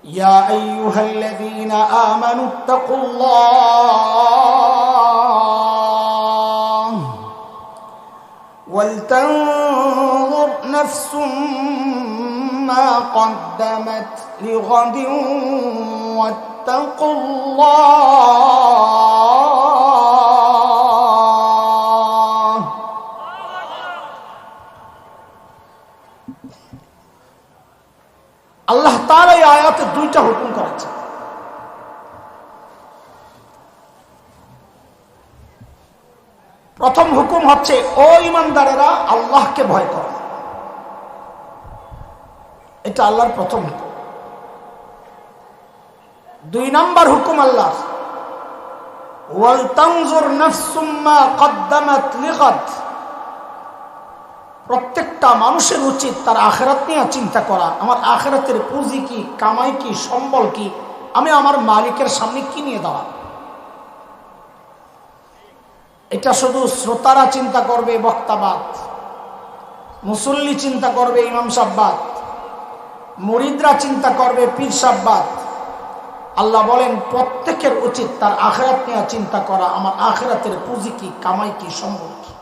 يا أيها الذين آمنوا اتقوا الله ولتنظر نفس ما قدمت لغد واتقوا الله আল্লাহ তাআলা এই আয়াতে দুইটা হুকুম করেছেন। প্রথম হুকুম হচ্ছে, ও ঈমানদারেরা আল্লাহকে ভয় করো। এটা আল্লাহর প্রথম হুকুম। দুই নাম্বার হুকুম আল্লাহর, ওয়াল তানজুর নাফসুম মা কদ্দামাত লিগাদ। প্রত্যেকটা মানুষের উচিত তার আখিরাত নিয়ে চিন্তা করা। আমার আখিরাতের পুঁজি কি, কামাই কি, সম্বল কি, আমি আমার মালিকের সামনে কি নিয়ে দাঁড়াবো। এটা শুধু শ্রোতারা চিন্তা করবে বক্তাবাদ, মুসল্লি চিন্তা করবে ইমাম সাহবাদ, মুরিদরা চিন্তা করবে পীর সাহবাদ। আল্লাহ বলেন প্রত্যেকের উচিত তার আখিরাত নিয়ে চিন্তা করা। আমার আখিরাতের পুঁজি কি, কামাই কি, সম্বল কি।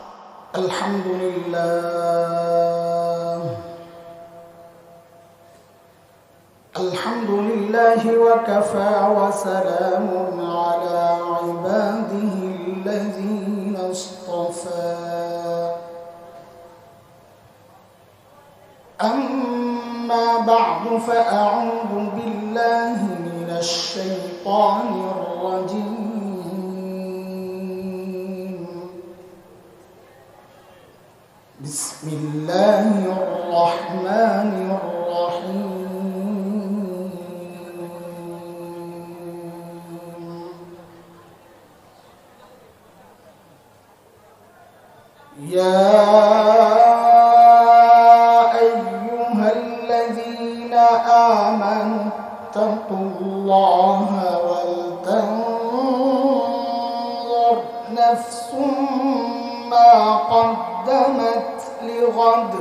আলহামদুলিল্লাহ আলহামদুলিল্লাহি ওয়া কাফা ওয়া সালামুন আলা ইবাদিহিল্লাযীনা ইসতাফা। أما بعد فأعوذ بالله من الشيطان الرجيم. بسم الله الرحمن الرحيم. يا آمنوا اتقوا الله ولتنظر نفس ما قدمت لغد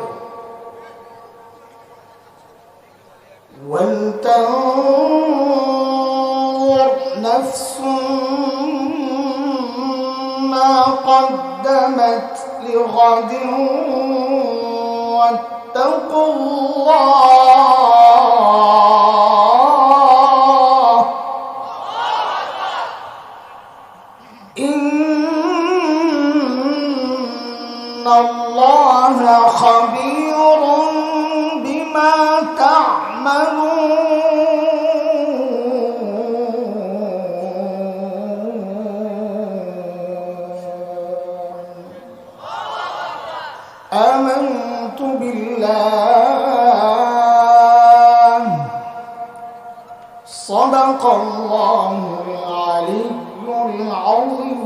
ولتنظر نفس ما قدمت لغد واتقوا الله إن الله خبير بما تعملون. آمنت بالله صدق الله العلي العظيم.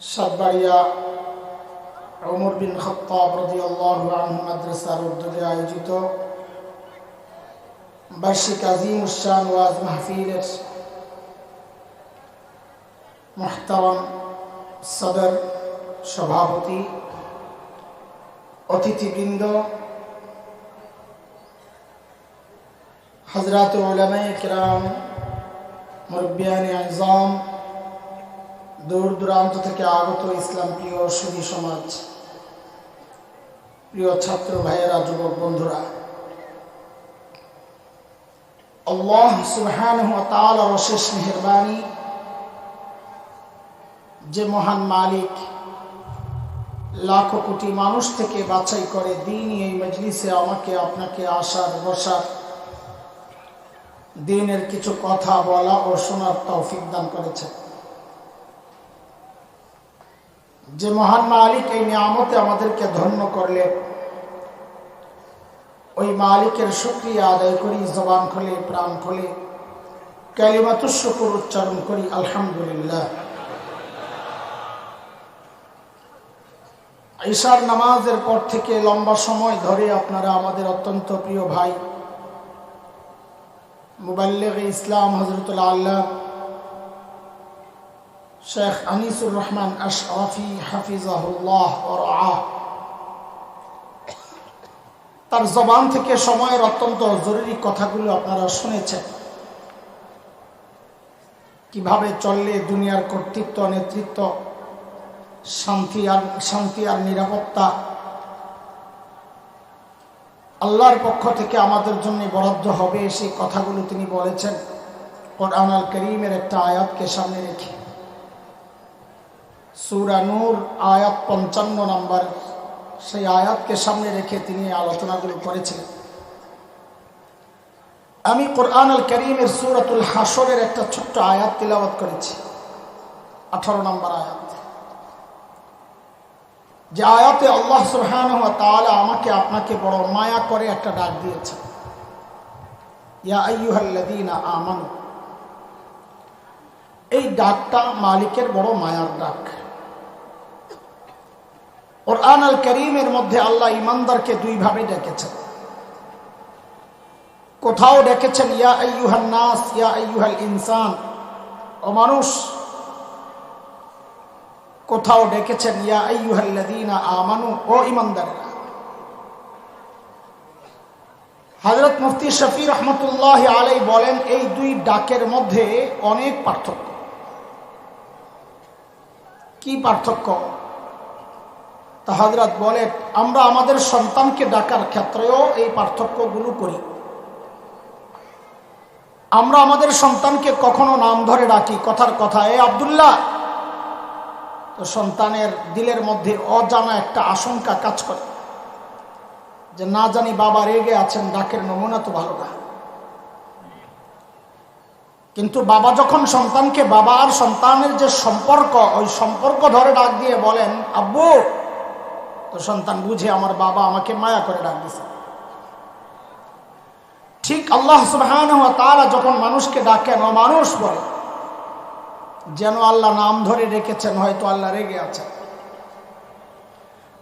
সাতবাড়িয়া ওমর বিন খাত্তাব রাদিয়াল্লাহু আনহু মাদ্রাসার উদ্যোগে আয়োজিত বার্ষিক আজিমুশ শান ওয়াজ মাহফিলের মুহতারাম সদর, সভাপতি, অতিথিবৃন্দ, হযরত উলামায়ে কিরাম, মুরব্বিয়ানে আযম, দূর দূরান্ত থেকে আগত ইসলাম প্রিয় সুধী সমাজ, প্রিয় ছাত্র ভাইয়েরা, যুবক বন্ধুরা, আল্লাহ সুবহানাহু ওয়া তাআলার অশেষ মেহেরবানি, যে মহান মালিক লাখো কোটি মানুষ থেকে বাছাই করে দ্বীনি এই মজলিসে আমাকে আপনাকে আসার বসার, দ্বীনের কিছু কথা বলা ও শোনার তৌফিক দান করেছে। যে মহান মালিক এই নিয়ামতে আমাদেরকে ধন্য করলে, ওই মালিকের শুকরিয়া আদায় করি, জবান খুলে প্রাণ খুলে কালিমাতুশ শুকর উচ্চারণ করি, আলহামদুলিল্লাহ। ঈশার নামাজের পর থেকে লম্বা সময় ধরে আপনারা আমাদের অত্যন্ত প্রিয় ভাই মুবাল্লিগ ইসলাম হযরতুল আল্লাহ শেখ আনিসুর রহমান আশরাফি হাফিজাহুল্লাহ ওয়া রাআহ তার জবান থেকে সময়ের অত্যন্ত জরুরি কথাগুলো আপনারা শুনেছেন। কিভাবে চললে দুনিয়ার কর্তৃত্ব, নেতৃত্ব, শান্তি আর নিরাপত্তা আল্লাহর পক্ষ থেকে আমাদের জন্য বরাদ্দ হবে, সেই কথাগুলো তিনি বলেছেন কোরআন আল কারীমের একটা আয়াতকে সামনে রেখে। সূরা নূর আয়াত 55 নম্বর, সেই আয়াতকে সামনে রেখে তিনি আলোচনাগুলো করেছিলেন। আমি কোরআন আল কারীমের সূরাতুল হাশরের একটা ছোট্ট আয়াত তিলাওয়াত করেছি, 18 নম্বর আয়াত, যে আয়াতে আল্লাহ সুবহানাহু ওয়া তাআলা আমাকে আপনাকে বড় মায়া করে একটা ডাক দিয়েছে, ইয়া আইয়ুহাল্লাযীনা আমানু। এই ডাকটা মালিকের বড় মায়ার ডাক। কোরআন আল কারীমের মধ্যে আল্লাহ ঈমানদারকে দুই ভাবে ডেকেছেন। কোথাও ডেকেছেন ইয়া আইয়ুহান নাস, ইয়া আইয়ুহাল ইনসান, ও মানুষ। কোথাও ডেকেছেন ইয়া আইয়ুহাল্লাযীনা আমানু, ও ঈমানদাররা। হযরত মুফতি শফি রাহমাতুল্লাহি আলাইহি বলেন এই দুই ডাকের মধ্যে অনেক পার্থক্য। কি পার্থক্য? তা হযরত বলেন আমরা আমাদের সন্তানকে ডাকার ক্ষেত্রেও এই পার্থক্যগুলো করি। আমরা আমাদের সন্তানকে কখনো নাম ধরে ডাকি, কথার কথা, এ আব্দুল্লাহ। তো সন্তানের দিলের মধ্যে অজানা একটা আশঙ্কা কাজ করে যে না জানি বাবা রেগে আছেন, ডাকের নমুনা তো ভালো না। কিন্তু বাবা যখন সন্তানকে, বাবা আর সন্তানের যে সম্পর্ক, ওই সম্পর্ক ধরে ডাক দিয়ে বলেন আব্বু, তো সন্তান বুঝে আমার বাবা আমাকে মায়া করে ডাক দিছে। ঠিক আল্লাহ সুবহানাহু ওয়া তাআলা যখন মানুষকে ডাকেন ও মানুষ বলে, যেন আল্লাহ নাম ধরে রেখেছেন, হয়তো আল্লাহ রেগে আছেন।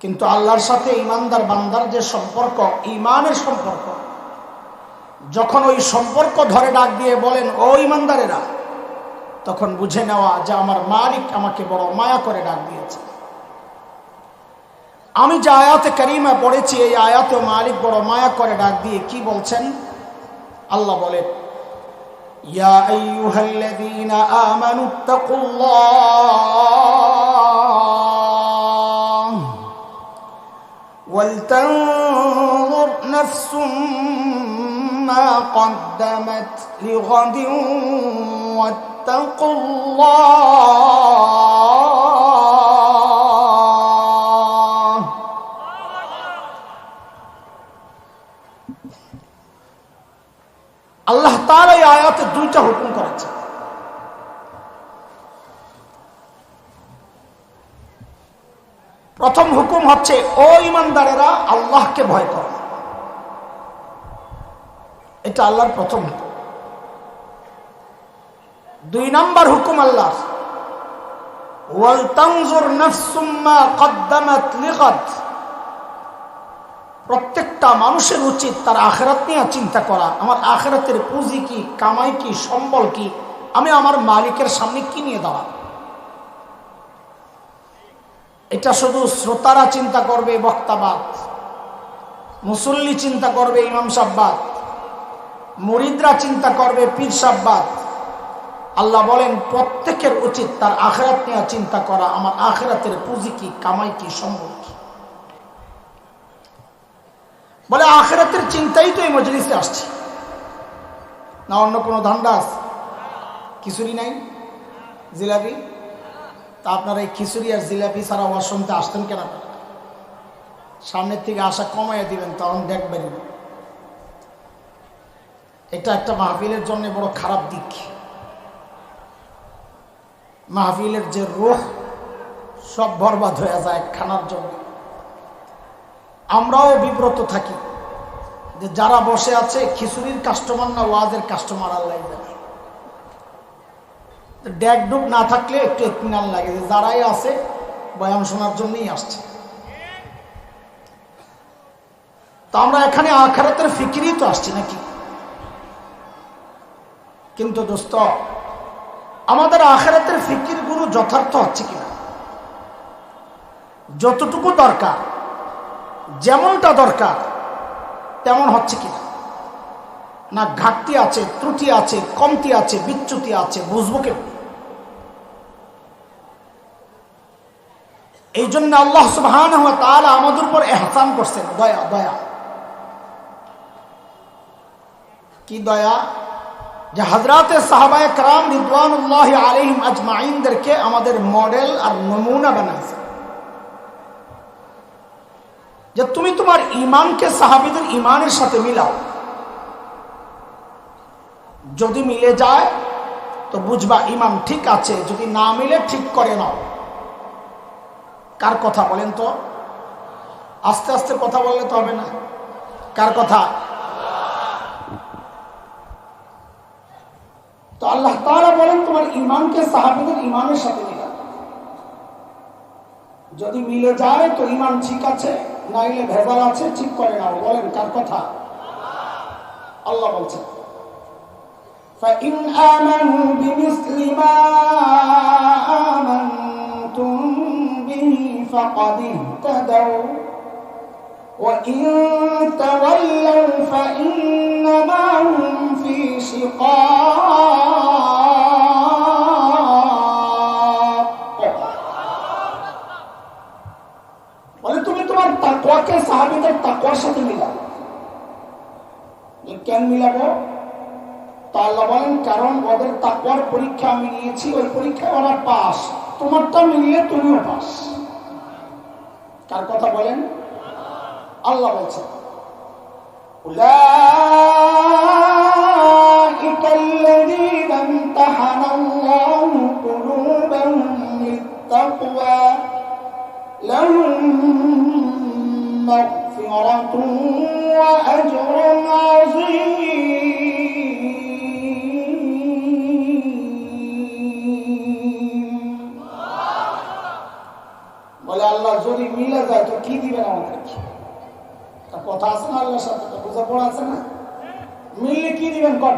কিন্তু আল্লাহর সাথে ঈমানদার বান্দার যে সম্পর্ক, ঈমানের সম্পর্ক, যখন ওই সম্পর্ক ধরে ডাক দিয়ে বলেন ও ঈমানদারেরা, তখন বুঝে নেওয়া যে আমার মালিক আমাকে বড় মায়া করে ডাক দিয়েছে। আমি যে আয়াতে কারিমা পড়েছি, এই আয়াতে মালিক বড় মায়া করে ডাক দিয়ে কি বলছেন? আল্লাহ বলেন ইয়া আইয়ুহাল্লাযীনা আমানুত্তাকুল্লাহ ওয়াল তানজুর নাফসুম মা কদ্দামাত লিগাদিন ওয়াত্তাকুল্লাহ। আল্লাহ তাআলা এই আয়াতে দুইটা হুকুম করেছে। প্রথম হুকুম হচ্ছে ও ঈমানদারেরা আল্লাহকে ভয় করো। এটা আল্লাহর প্রথম হুকুম। 2 নম্বর হুকুম আল্লাহর, ওয়াল তানজুর নাফসুম মা কদ্দামাত লিগাদ। প্রত্যেকটা মানুষের উচিত তার আখিরাত নিয়ে চিন্তা করা। আমার আখিরাতের পুঁজি কি, কামাই কি, সম্বল কি, আমি আমার মালিকের সামনে কি নিয়ে দাঁড়াব। এটা শুধু শ্রোতারা চিন্তা করবে বক্তাবাদ, মুসল্লি চিন্তা করবে ইমাম সাহবাদ, মুরিদরা চিন্তা করবে পীর সাহবাদ। আল্লাহ বলেন প্রত্যেকের উচিত তার আখিরাত নিয়ে চিন্তা করা। আমার আখিরাতের পুঁজি কি, কামাই কি, সম্বল কি। বলে আখিরাতের চিন্তাই তো এই মজলিসে আসছে না, অন্য কোনো ধান্দা আছে? খিচুড়ি নাই, জিলাপি? তা আপনারা এই খিচুড়ি আর জিলাপি ছাড়া ওয়াজ শুনতে আসতেন কেন? সামনের থেকে আশা কমাইয়া দিবেন, তখন দেখবেন। এটা একটা মাহফিলের জন্য বড় খারাপ দিক। মাহফিলের যে রূহ সব বরবাদ হয়ে যায় খানার জন্য। আমরাও বিব্রত থাকি যে যারা বসে আছে খিচুড়ির কাস্টমার না ওয়াজের কাস্টমার, আল্লাহ জানে। ড্যাগ ডুব না থাকলে একটু ইতমিনান লাগে যে যারাই আছে বয়ান শোনার জন্যই আসছে। তো আমরা এখানে আখিরাতের ফিকিরই তো আসছি নাকি? কিন্তু দোস্ত, আমাদের আখিরাতের ফিকিরগুলো যথার্থ হচ্ছে কিনা, যতটুকু দরকার, যেমনটা দরকার তেমন হচ্ছে কিনা, না ঘাটতি আছে, ত্রুটি আছে, কমতি আছে, বিচ্যুতি আছে, বুঝবো কেন? এই জন্য আল্লাহ সুবহানাহু ওয়া তাআলা আমাদের উপর ইহসান করছেন, দয়া। দয়া কি দয়া? যে হযরতে সাহাবায়ে কেরাম রিদওয়ানুল্লাহি আলাইহিম আজমাইনদেরকে আমাদের মডেল আর নমুনা বানাইছেন, যে তুমি তোমার ঈমানকে সাহাবীদের ঈমানের সাথে মিলাও। যদি মিলে যায় তো বুঝবা ঈমান ঠিক আছে, যদি না মিলে ঠিক করে নাও। কার কথা বলেন তো? আস্তে আস্তে কথা বললে তো হবে না। কার কথা? তো আল্লাহ তাআলা বলেন তোমার ঈমানকে সাহাবীদের ঈমানের সাথে মিলাও। যদি মিলে যায় তো ঈমান ঠিক আছে, নাইলে ভেজাল আছে, ঠিক করে নাও। বলেন কার কথা? আল্লাহ বলছেন فَإِنْ آمَنُوا بِمِثْلِ مَا آمَنْتُمْ بِهِ فَقَدِ اهْتَدَوْا وَإِنْ تَوَلَّوْا فَإِنَّمَا هُمْ فِي شِقَاقٍ। বলে তুমি তোমার তাকওয়াকে সাহাবীদের তাকওয়ার সাথে মিলাও। কেন মিলাবো? তো আল্লাহ বলেন কারণ ওদের তাকওয়ার পরীক্ষা আমি নিয়েছি, ওই পরীক্ষায় ওরা পাস, তোমারটা মিলিয়ে তুমিও পাস। কার কথা বলেন? আল্লাহ বলছেন উলাইকা আল্লাযীনা ইমতাহানাল্লাহু কুলুবাহুম লিত-তাকওয়া লাহুম মাগফিরাতুন ওয়া আজরুন আযীম। বলে আল্লাহ যদি মিলে যায় তো কি দিবেন আমাদেরকে? কথা আছে না আল্লাহর সাথে, বুঝা পড়া আছে না? মিললে কি দিবেন কোন?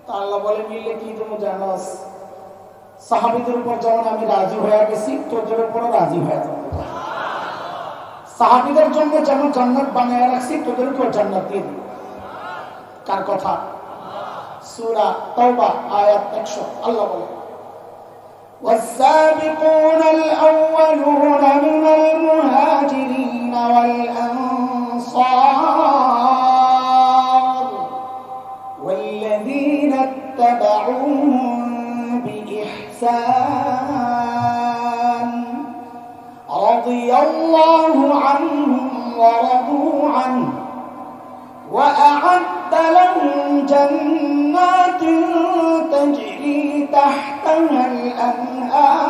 তা আল্লাহ বলে মিললে কি দেবো জানাস? সাহাবীদের উপর যেমন আমি রাজি হয়ে গেছি, তোদের উপরও রাজি হয়ে যাবো। সাহাবীদের জন্য যেমন জান্নাত বানিয়ে রাখছি, তোদেরকেও জান্নাত দিয়ে দিব। কার কথা? সূরা তাওবা আয়াত 100। আল্লাহ বলে والسابقون الأولون من المهاجرين والأنصار والذين اتبعوهم بإحسان رضي الله عنهم ورضوا عنه وأعد لهم جنات تجري تحتها الأنهار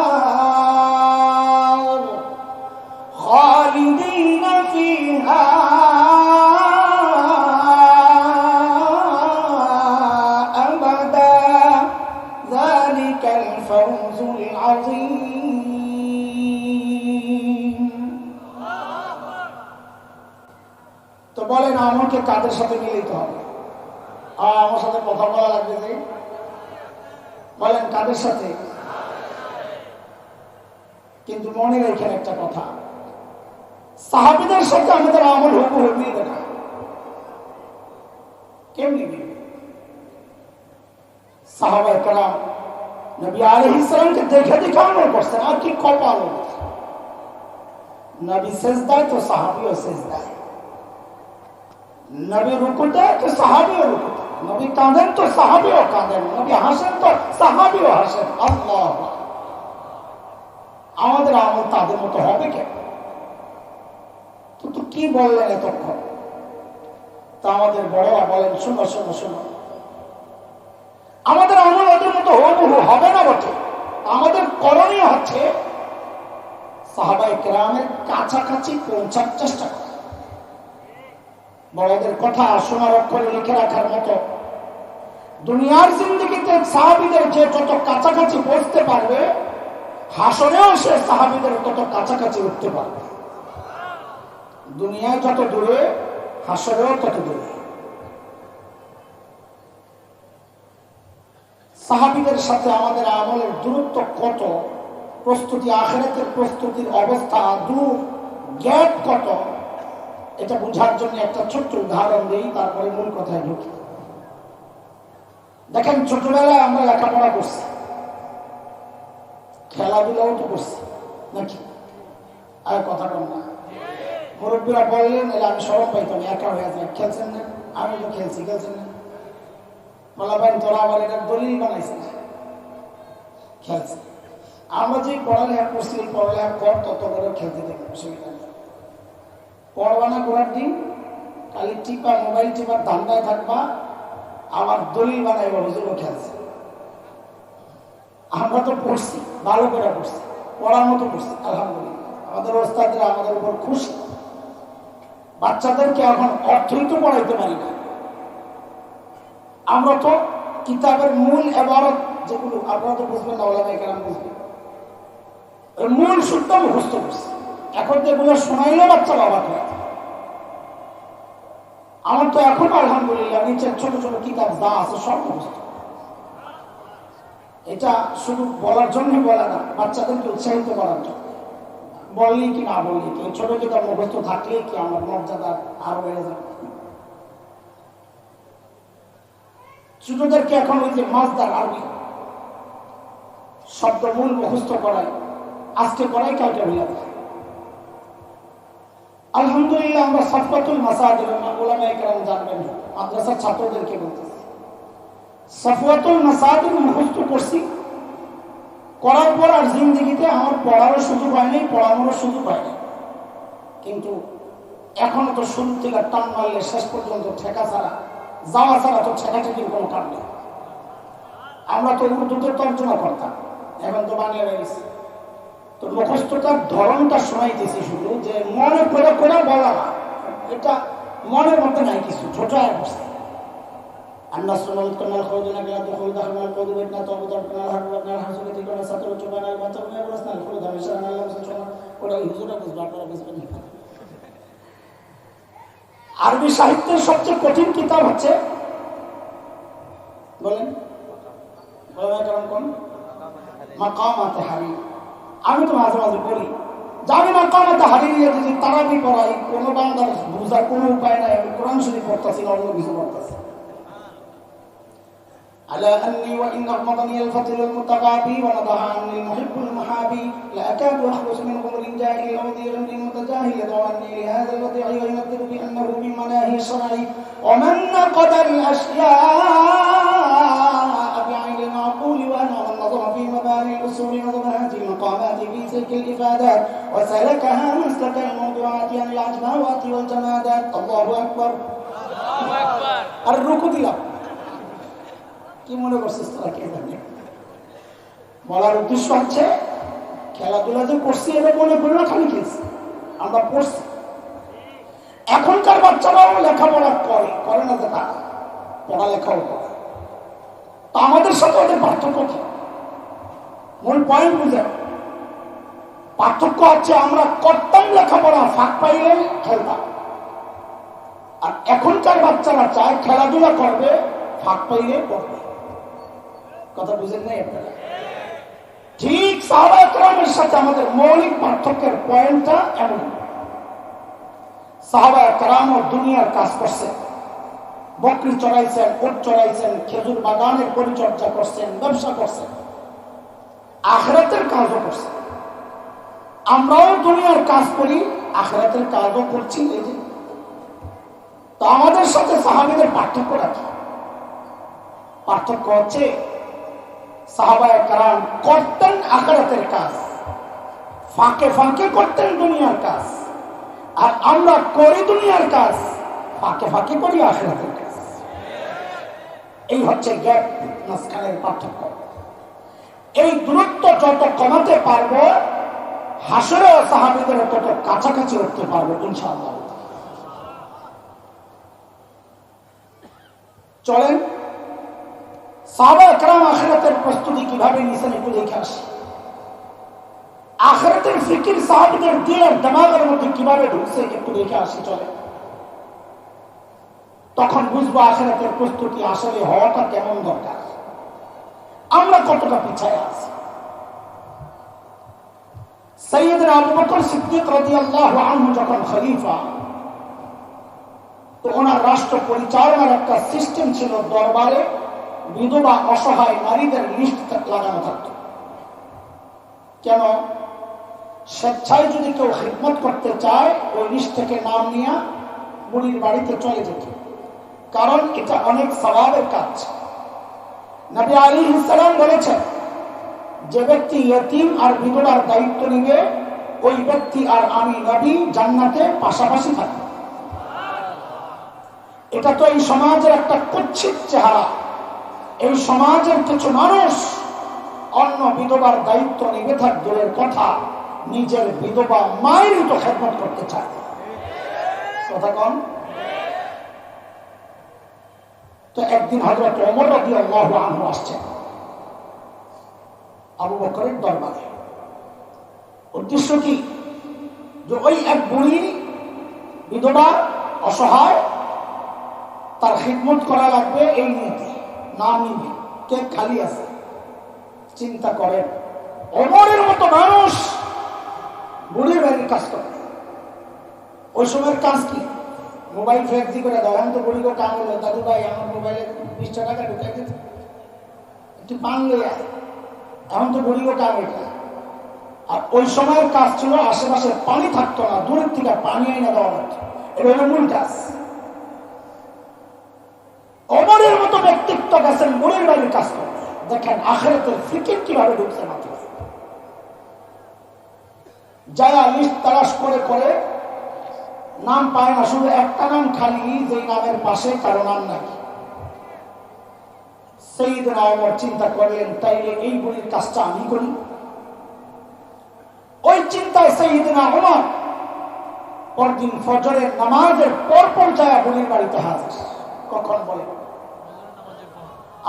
خالدين فيها أبدا ذلك الفوز العظيم। তো বলেন আমাকে কাদের সাথে মিলিত হবে? আমার সাথে কথা বলা লাগবে যে, বলেন কাদের সাথে? কিন্তু মনে রেখেন একটা কথা, সাহাবীদের সাথে আমাদের আমল হুবহু মিলবে না। কেমনি মিলবে? সাহাবায়ে কেরাম নবী আলাইহিস সালামকে দেখে দেখে আমল করছেন, আর কি কপাল! নবী সেজদায় তো সাহাবীও সেজদায়, নবী রুকুতে তো সাহাবীও রুকুতে, নবী কাঁদেন তো সাহাবীও কাঁদেন, নবী হাসেন তো সাহাবীও হাসেন। আল্লাহ! আমাদের আমল তাদের মতো হবে কেন? তো কি বললেন এতক্ষণ? তা আমাদের বড়রা বলেন শোনো শোনো শোনো, আমাদের আমল ওদের মতো হুবহু হবে না বটে, আমাদের করণীয় হচ্ছে সাহাবায়ে কেরামের কাছাকাছি পৌঁছার চেষ্টা করা। বড়দের কথা শোনার অক্ষরে লিখে রাখার মতো। দুনিয়ার জিন্দেগিতে সাহাবীদের যে যত কাছাকাছি পৌঁছতে পারবে, হাসরেও সে সাহাবীদের তত কাছাকাছি উঠতে পারবে। দুনিয়ায় যত দূরে, হাসরেও তত দূরে। সাহাবীদের সাথে আমাদের আমলের দূরত্ব কত, প্রস্তুতি, আখিরাতের প্রস্তুতির অবস্থা দূর, গ্যাপ কত, এটা বোঝার জন্য একটা ছোট্ট উদাহরণ দিই, তারপরে মূল কথায় ঢুকি। দেখেন, ছোটবেলায় আমরা লেখাপড়া করছি, খেলাধুলাও তো করছি নাকি? আর কথা কম না, মুরব্বীরা বললেন, এলে আমি সরম পাইতাম, একা হয়ে যায়। খেলছেন না? আমি তো খেলছি, খেলছেন না? বলা ভাই তোরা আবার এটা দলিল বানাইছে না, খেলছে। আমরা যে পড়ালেখা করছি, পড়ালেখা কর, তত করে খেলতে দেখি, অসুবিধা নেই। পড়বা না করার দিন খালি টিপা, মোবাইল টিপার ধান্দায় থাকবা, আবার দলিল বানাইবা হুজুরও খেলছে। আমরা তো পড়ছি, ভালো করে পড়ছি, পড়ার মতো পড়ছি, আলহামদুলিল্লাহ। আমাদের ওস্তাদরা আমাদের উপর খুশি। বাচ্চাদেরকে এখন অর্থই তো পড়াইতে পারি না। আমরা তো কিতাবের মূল এবারত যেগুলো, আপনারা তো বুঝবেন না, ওলামায়ে কেরাম বুঝবেন, মূল সূত্র মুখস্থ করছি। এখন যেগুলো শোনাইলে বাচ্চারা অবাক হয়। আমার তো এখন আলহামদুলিল্লাহ নিচের ছোট ছোট কিতাব যা আছে সব মুখস্থ। এটা শুধু বলার জন্য বলে না, বাচ্চাদেরকে উৎসাহিত করার জন্য। বললি কি না বললি কি, ছোট কিতাব মুখস্থ থাকলে কি আমার মর্যাদা আরো বেড়ে যাবে। ছোটদেরকে এখন ওই যে মাসদার আরবি শব্দ মূল মুখস্থ করায়, আজকে করাই কালকে হয়ে যাবে। আলহামদুলিল্লাহ আমরা সাফওয়াতুল মাসাদির, উলামায়ে কেরাম জানবেন, মাদ্রাসার ছাত্রদেরকে বলতেছি, সাফওয়াতুল মাসাদির মুখস্থ করছি। করার পর আর জিন্দেগিতে আমার পড়ারও সুযোগ হয়নি, পড়ানোরও সুযোগ হয়নি। কিন্তু এখনো তো শুরু থেকে টান মারলে শেষ পর্যন্ত ঠেকা ছাড়া, যাওয়া ছাড়া তো ঠেকাঠেকির কোনো কাম নেই। আমরা তো উর্দুতে তর্জমা করতাম, এখন তো বাংলা হয়ে গেছে। তো মুখস্থতার ধরনটা শোনাইতেছি শুধু, যে মনে করে করে বলা না, এটা মনের মধ্যে নাই কিছু, ছোট হয়ে বসে। النصر والقنا الخوض نقلا دخول دخل القود بيتنا توبة ربنا الحق ربنا الحسن تلقنا سطر وشبنا البطر ورسنا الخلود همشان الله مسلم ওরা হুজুরা বুঝবে, আপনারা বুঝবেন না। আরবি সাহিত্যের সবচেয়ে কঠিন কিতাব হচ্ছে, বলেন বলেন কারণ কোন? মাকামাতে হারিরি। আমি তো মাঝে মাঝে বলি, জানি মাকামাতে হারিরি যদি তারাবি পড়াই, কোনো বান্দার বোঝার কোনো উপায় নাই, আমি কোরআন শরীফ পড়তেছি না, অন্য কিছু পড়তেছি। على أني وإن أغمضني الفضل المتغابي ونضح عني المحب المحابي لأكاد أخلص من غمر جاهل أو ذي غمر متجاهل يدعو عني لهذا الوضيع وينذر بأنه من مناهي شرعي ومن نقد الأشياء بعين المعقول وأنا من نظر في مباني الأصول نظر هذه المقامات في سلك الإفادات وسلكها مسلك الموضوعات عن العجماوات والجمادات. الله أكبر الله أكبر. الركض له কি মনে করছিস তারা, কে জানে? বলার উদ্দেশ্য হচ্ছে, খেলাধুলা যে করছি এটা মনে করি না, খালি খেলছি, আমরা পড়ছি। এখনকার বাচ্চারাও লেখাপড়া করে না, যে তারা পড়ালেখাও করে। তো আমাদের সাথে ওদের পার্থক্য কি? মূল পয়েন্ট বুঝে, পার্থক্য হচ্ছে আমরা করতাম লেখাপড়া, ফাঁক পাইলে খেলতাম। আর এখনকার বাচ্চারা চায় খেলাধুলা করবে, ফাঁক পাইলে পড়বে। কথা বুঝেন নাই আপনারা? ঠিক সাহাবায়ে কেরামের সাথে আমাদের মৌলিক পার্থক্যের পয়েন্টটা এমন। সাহাবায়ে কেরাম দুনিয়ার কাজ করছেন, বকরি চড়াইছেন, উট চড়াইছেন, খেজুর বাগানের পরিচর্যা করছেন, ব্যবসা করছেন, আখিরাতের কাজও করছেন। আমরাও দুনিয়ার কাজ করি, আখিরাতের কাজও করছি। এই যে, তো আমাদের সাথে সাহাবীদের পার্থক্যটা কি? পার্থক্য হচ্ছে, সাহাবায়ে কেরাম করতেন আখিরাতের কাজ, ফাঁকে ফাঁকে করতেন দুনিয়ার কাজ। আর আমরা করি দুনিয়ার কাজ, ফাঁকে ফাঁকে করি আখিরাতের কাজ। এই হচ্ছে গ্যাপ, মাঝখানের পার্থক্য। এই দূরত্ব যত কমাতে পারবো, হাসরে সাহাবীদের তত কাছাকাছি উঠতে পারবো ইনশাআল্লাহ। চলেন সাহাবায়ে কেরাম আখিরাতের প্রস্তুতি কিভাবে নিছেন একটু দেখে আসি। আখিরাতের ফিকির সাহাবীদের দিলের দিমাগের মধ্যে কিভাবে ঢুকছে একটু দেখে আসি। চলে, তখন বুঝবো আখিরাতের প্রস্তুতি আসলে হওয়াটা কেমন দরকার। আমরা কতটা পিছায় আছি। সাইয়েদনা আবু বকর সিদ্দিক রাদিয়াল্লাহু আনহু যখন খলিফা, তো ওনার রাষ্ট্র পরিচালনার একটা সিস্টেম ছিল, দরবারে বিধবা অসহায় নারীদের লিস্ট লাগানো থাকত। কেন? স্বেচ্ছায় যদি কেউ খিদমত করতে চায় ওই লিস্ট থেকে নাম নিয়ে বুড়ির বাড়িতে চলে যেত, কারণ এটা অনেক সওয়াবের কাজ। নবী আলাইহিস সালাম বলেছেন, যে ব্যক্তি ইয়তীম আর বিধবার দায়িত্ব নিবে ওই ব্যক্তি আর আমি নবী জান্নাতে পাশাপাশি থাকব। এটা তো এই সমাজের একটা কুৎসিত চেহারা। এই সমাজের কিছু মানুষ অন্য বিধবার দায়িত্ব নিবে থাক দূরের কথা, নিজের বিধবা মায়েরই তো খেদমত করতে চায়। কথা কন। তো একদিন হযরত ওমর রাদিয়াল্লাহু আনহু আসছেন আবু বকরের দরবারে। উদ্দেশ্য কি? যে ওই এক বুড়ি বিধবা অসহায়, তার খিদমত করা লাগবে, এই নিয়তে নাম নিবে, কে খালি আছে। চিন্তা করেন, ওমরের মতো মানুষ বুড়ির বাড়ির কাজ করে। ওই সময়ের কাজ কি? মোবাইল ফ্যাক্সি করে দাও। আমি তো বুড়িকে কাম হলো, দাদু ভাই আমার মোবাইলে 20 টাকা ঢুকাই দিতে, একটু পান লইয়া। এখন তো বুড়িকে কাম এটা। আর ওই সময়ের কাজ ছিল আশেপাশে পানি থাকতো না, দূরের থেকে পানি এনে দেওয়া হতো। এটা হলো মূল কাজ। ওমরের মতো ব্যক্তিত্ব গেছেন বুড়ির বাড়ির কাজ করে। দেখেন আখিরাতের ফিকির কিভাবে ঢুকছে মাথায়। যারা লিস্ট তালাশ করে করে নাম পায় না, শুধু একটা নাম খালি, যে নামের পাশে কারো নাম নাই। সাইয়েদনা ওমর চিন্তা করলেন, তাইলে এই বুড়ির কাজটা আমি করি। ওই চিন্তায় সাইয়েদনা ওমর পরদিন ফজরের নামাজের পরপর যায় বুড়ির বাড়িতে হাজির। কখন বলে?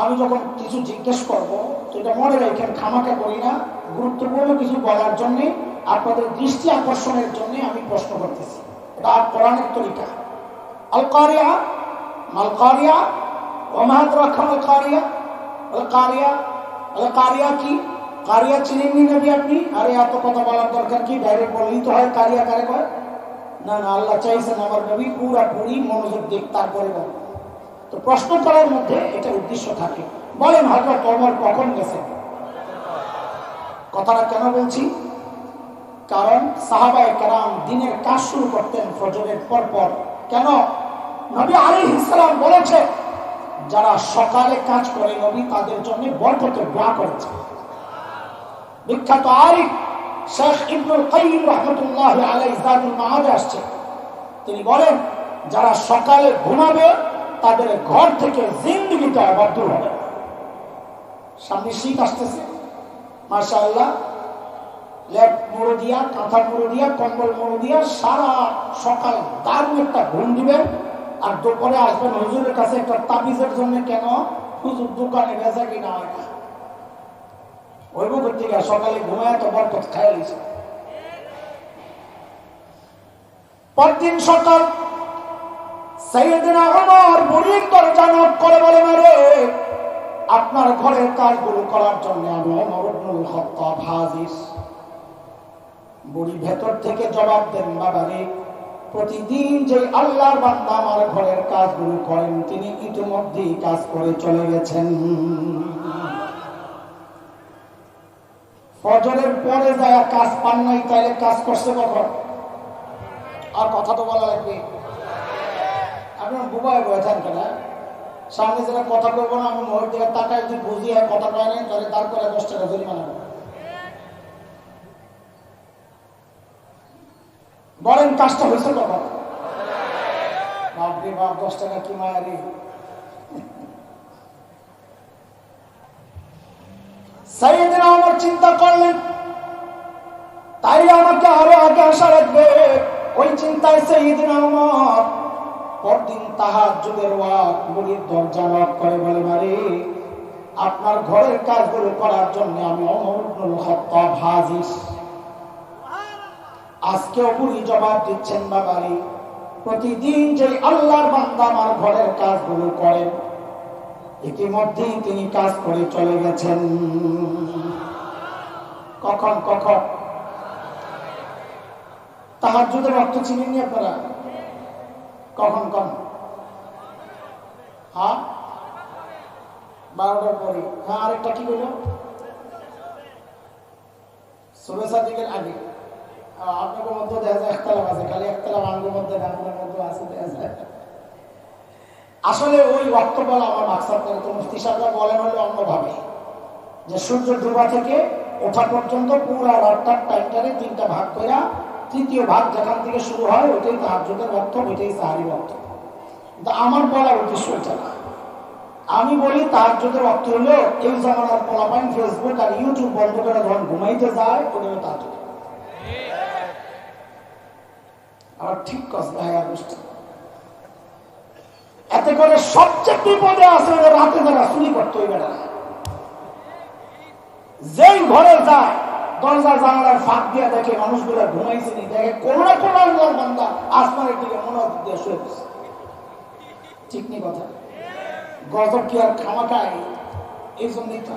আমি যখন কিছু জিজ্ঞেস করবো তো এটা মনে রাখেন, খামাখা করি না, গুরুত্বপূর্ণ কিছু বলার জন্য, আপনাদের দৃষ্টি আকর্ষণের জন্য আমি প্রশ্ন করতেছি। এটা কোরআনের তরিকা। আল কারিয়া মাল কারিয়া ওয়া মা আদরাকা মাল কারিয়া। আল কারিয়া, আল কারিয়া কি? কারিয়া চিনেননি নবী আপনি? আরে এত কথা বলার দরকার কি? ডাইরেক্ট বললেই তো হয় কারিয়া কারে কয়। না না, আল্লাহ চাইছেন আমার নবী পুরোপুরি মনোযোগ দিক, তারপরে বল। তো প্রশ্ন করার মধ্যে এটা উদ্দেশ্য থাকে। বলেন হযরত ওমর কখন গেছেন? কথাটা কেন বলছি? কারণ সাহাবায়ে কেরাম দিনের কাজ শুরু করতেন ফজরের পর পর। কেন? নবী আলাইহিস সালাম বলেছে, যারা সকালে কাজ করে নবী তাদের জন্য বরকতের দোয়া করেছে। বিখ্যাত আরিফ শেখ ইবনুল কাইয়িম রাহমাতুল্লাহি আলাইহি যাদুল মাআদে আসছে, তিনি বলেন, যারা সকালে ঘুমাবে তাদের ঘর থেকে জিন্দেগিতে আবার দূর হবে। সামনে শীত আসতেছে, মাশাআল্লাহ, লেপ মুড়ো দিয়া, কাঁথা মুড়ো দিয়া, কম্বল মুড়ো দিয়া সারা সকাল দারুণ একটা ঘুম দিবেন। আর দুপুরে আসবেন হুজুরের কাছে একটা তাবিজের জন্য। কেন? হুজুর দোকানে বেচা কিনা হয় না, ওই বুকের থেকে সকালে ঘুমায় তো বরকত খাইয়া দিয়েছে। পরদিন সকাল সাইয়েদনা ওমর বুড়ির দরজা নক করে বলে, মারে আপনার ঘরের কাজগুলো করার জন্য আমি ওমর ইবনুল খাত্তাব হাজির। বুড়ি ভেতর থেকে জবাব দেন, বাবারে প্রতিদিন যে আল্লাহর বান্দা আমার ঘরের কাজগুলো করেন তিনি ইতিমধ্যেই কাজ করে চলে গেছেন। ফজরের পরে যায় কাজ পান নাই, তাইলে কাজ করছে কখন? আর কথা তো বলা লাগবে। আপনার বুবাই বয়ে থাকবে না, সামনে যেটা কথা করবো না, আমি মোহর দিকে টাকায় যদি বুঝি হয় কথা কয় নেন, তাহলে তারপরে 10 টাকা জরিমানা হবে। বলেন কাজটা হয়েছে কখন? বাপরে বাপ, 10 টাকা কি মায়ারি। সাইয়েদনা ওমর চিন্তা করলেন, তাইলে আমাকে আরো আগে আসা লাগবে। ওই চিন্তায় সাইয়েদনা ওমর পরদিন তাহাজ্জুদের ওয়াক্ত বুড়ির দরজা নক করে বলে, মারে আপনার ঘরের কাজগুলো করার জন্য আমি ওমর ইবনুল খাত্তাব হাজির। আজকেও বুড়ি জবাব দিচ্ছেন, বাবারে প্রতিদিন যে আল্লাহর বান্দা আমার ঘরের কাজগুলো করেন ইতিমধ্যেই তিনি কাজ করে চলে গেছেন। কখন কখন? তাহাজ্জুদের অর্থ চিনেননি আপনারা? কখন কখন? হ্যাঁ, 12টার পরে। হ্যাঁ, আরেকটা কি বলল? সুবহ সাদিকের আগে। আপনাদের মধ্যে দেখা যায় একতলাপ আছে, খালি একতলাপ আঙ্গুর মধ্যে গাঙ্গুর মধ্যে আছে দেখা যায়। আসলে ওই ওয়াক্ত বলা আমার মাকসাদ করে, তো মুফতি সাহেবরা বলেন হলো অন্যভাবে, যে সূর্য ডোবা থেকে ওঠা পর্যন্ত পুরা রাতটার টাইমটারে 3টা ভাগ করে, তৃতীয় ভাগ যেখান থেকে শুরু হয় ওইটাই তাহাজ্জুদের ওয়াক্ত, ওইটাই সাহারির ওয়াক্ত। কিন্তু আমার বলার উদ্দেশ্য এটা না। আমি বলি তাহাজ্জুদের ওয়াক্ত হলো এই জামানার পোলাপাইন ফেসবুক আর ইউটিউব বন্ধ করে যখন ঘুমাইতে যায়, ওটা হলো তাহাজ্জুদ। আর ঠিক কথা ভাইয়া বুঝতে, এতে করে সবচেয়ে বিপদে আছে রাতে যারা চুরি করতে হইবে না। যেই ঘরে যায় দরজা জানালার ফাঁক দিয়ে দেখে মানুষগুলো ঘুমাইছে নি, দেখে কোনটা কোনটা বান্দা আসমানের দিকে মনোযোগ দিয়ে শুয়ে বসে। ঠিক নি কথা? গজব কি আর খামাখায়? এই জন্যই তো